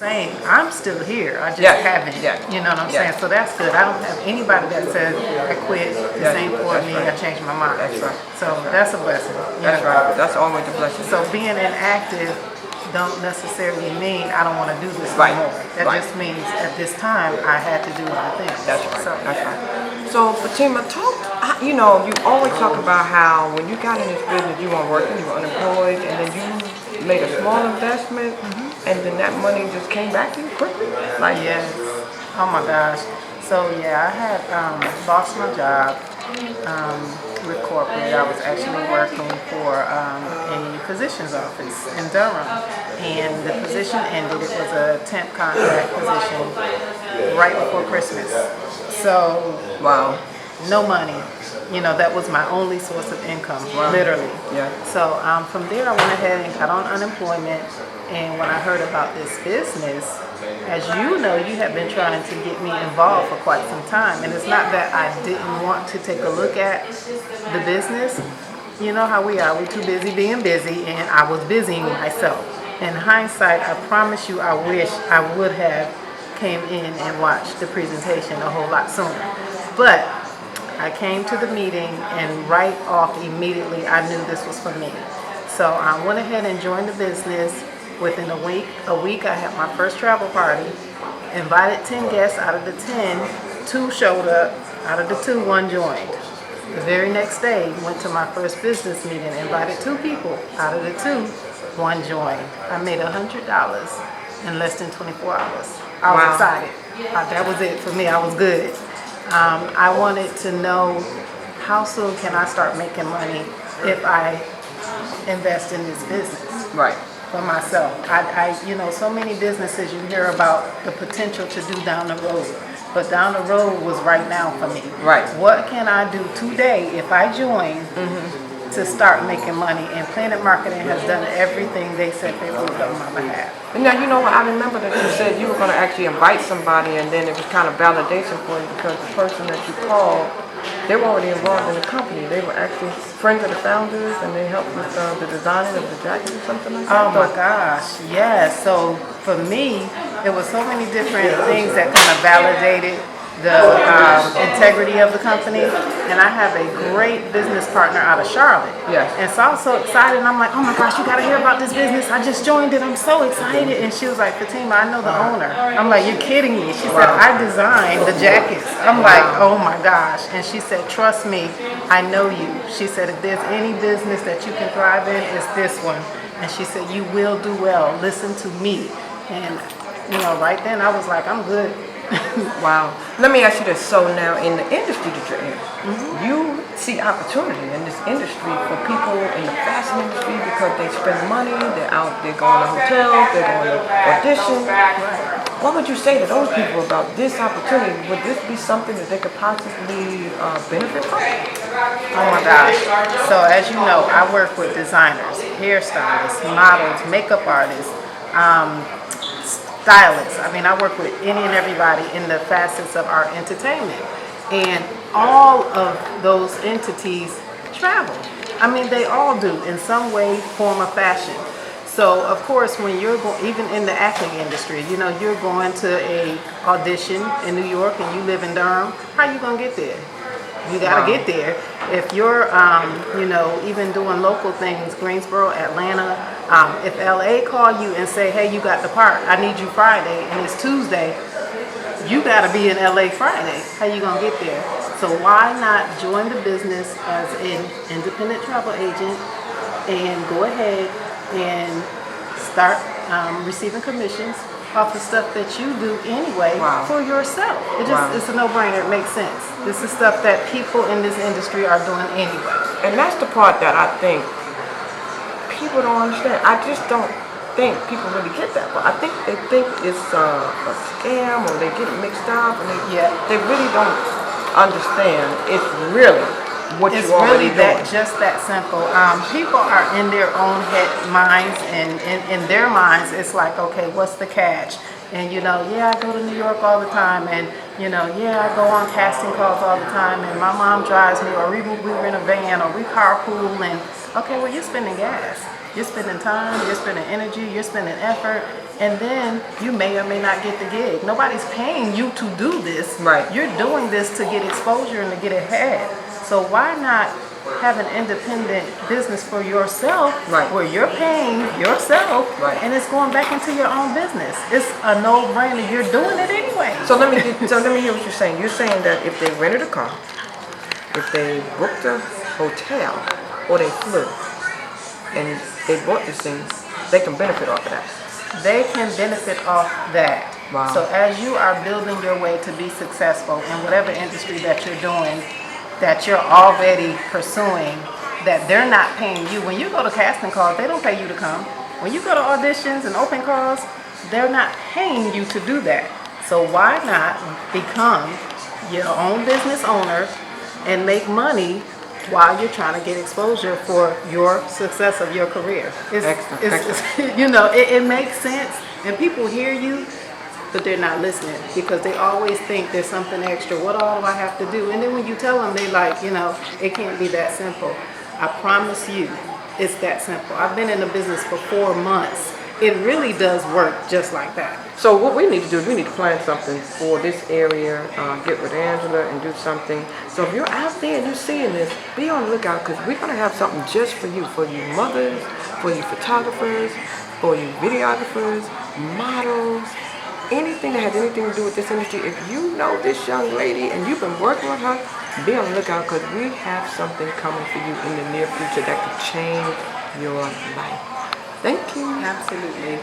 saying I'm still here. I just Yes. haven't. Yes. You know what I'm Yes. saying? So that's good. I don't have anybody that says I quit. This Yes. ain't for That's me. right. I changed my mind. That's right. So that's a blessing. That's right. That's always a blessing. So being inactive don't necessarily mean I don't want to do this Right. anymore. That Right. just means at this time I had to do other things. That's right. So, That's right. So, Fatima, you always talk about how when you got in this business, you weren't working, you were unemployed, and then you made a small investment, and then that money just came back to you quickly. Like, yes. Oh my gosh. So yeah, I had lost my job with corporate. I was actually working for a physician's office in Durham, and the position ended. It was a temp contract position right before Christmas. So wow. no money. You know, that was my only source of income, literally. Yeah. So from there, I went ahead and got on unemployment. And when I heard about this business, as you know, you have been trying to get me involved for quite some time. And it's not that I didn't want to take a look at the business. You know how we are. We're too busy being busy, and I was busying myself. In hindsight, I promise you, I wish I would have came in and watched the presentation a whole lot sooner. But I came to the meeting, and right off immediately I knew this was for me. So I went ahead and joined the business. Within a week I had my first travel party, invited 10 guests. Out of the 10, 2 showed up. Out of the 2, 1 joined. The very next day, went to my first business meeting, invited 2 people. Out of the 2, 1 joined. I made $100 in less than 24 hours. I was excited. That was it for me. I was good. I wanted to know, how soon can I start making money if I invest in this business? Right. For myself. So many businesses you hear about the potential to do down the road, but down the road was right now for me. Right. What can I do today if I join to start making money? And Planet Marketing has done everything they said they would on my behalf. And now, you know what, I remember that you said you were going to actually invite somebody, and then it was kind of validation for you because the person that you called, they were already involved in the company. They were actually friends of the founders, and they helped with the designing of the jacket or something like that. Oh my gosh, yes. So for me, it was so many different things that kind of validated the integrity of the company. And I have a great business partner out of Charlotte. Yes. And so I was so excited. And I'm like, oh my gosh, you got to hear about this business. I just joined it. I'm so excited. And she was like, Fatima, I know the owner. I'm like, you're kidding me. She said, I designed the jackets. I'm like, oh my gosh. And she said, trust me, I know you. She said, if there's any business that you can thrive in, it's this one. And she said, you will do well. Listen to me. And, right then I was like, I'm good. Wow. Let me ask you this. So now in the industry that you're in, you see opportunity in this industry for people in the fashion industry because they spend money, they're going to hotels, they're going to auditions. What would you say to those people about this opportunity? Would this be something that they could possibly benefit from? Oh my gosh. So as you know, I work with designers, hairstylists, models, makeup artists, stylists. I mean, I work with any and everybody in the facets of our entertainment. And all of those entities travel. I mean, they all do in some way, form, or fashion. So, of course, when you're even in the acting industry, you're going to a audition in New York and you live in Durham, how are you going to get there? You got to get there. If you're, even doing local things, Greensboro, Atlanta, if LA call you and say, hey, you got the part, I need you Friday, and it's Tuesday, you got to be in LA Friday. How you going to get there? So why not join the business as an independent travel agent and go ahead and start receiving commissions off the stuff that you do anyway for yourself. It's a no-brainer. It makes sense. This is stuff that people in this industry are doing anyway. And that's the part that I think people don't understand. I just don't think people really get that. But I think they think it's a scam, or they get it mixed up, and they really don't understand. It's really what it's you already really doing. Just that simple. People are in their own minds, and in their minds, it's like, okay, what's the catch? And I go to New York all the time, and I go on casting calls all the time, and my mom drives me, or we were in a van, or we carpool, and okay, well, you're spending gas. You're spending time, you're spending energy, you're spending effort, and then you may or may not get the gig. Nobody's paying you to do this. Right. You're doing this to get exposure and to get ahead. So why not have an independent business for yourself, Right. where you're paying yourself, Right. and it's going back into your own business? It's a no-brainer. You're doing it anyway. So let me hear what you're saying. You're saying that if they rented a car, if they booked a hotel, or they flew, and they bought this thing, they can benefit off of that. They can benefit off that. Wow. So as you are building your way to be successful in whatever industry that you're doing, that you're already pursuing, that they're not paying you. When you go to casting calls, they don't pay you to come. When you go to auditions and open calls, they're not paying you to do that. So why not become your own business owner and make money while you're trying to get exposure for your success of your career? Excellent. You know, it makes sense, and people hear you, but they're not listening because they always think there's something extra. What all do I have to do? And then when you tell them, they like, you know, it can't be that simple. I promise you, it's that simple. I've been in the business for 4 months. It really does work just like that. So what we need to do is we need to plan something for this area, get with Angela and do something. So if you're out there and you're seeing this, be on the lookout, because we're going to have something just for you mothers, for you photographers, for you videographers, models, anything that has anything to do with this industry. If you know this young lady and you've been working with her, be on the lookout, because we have something coming for you in the near future that could change your life. Thank you. Absolutely.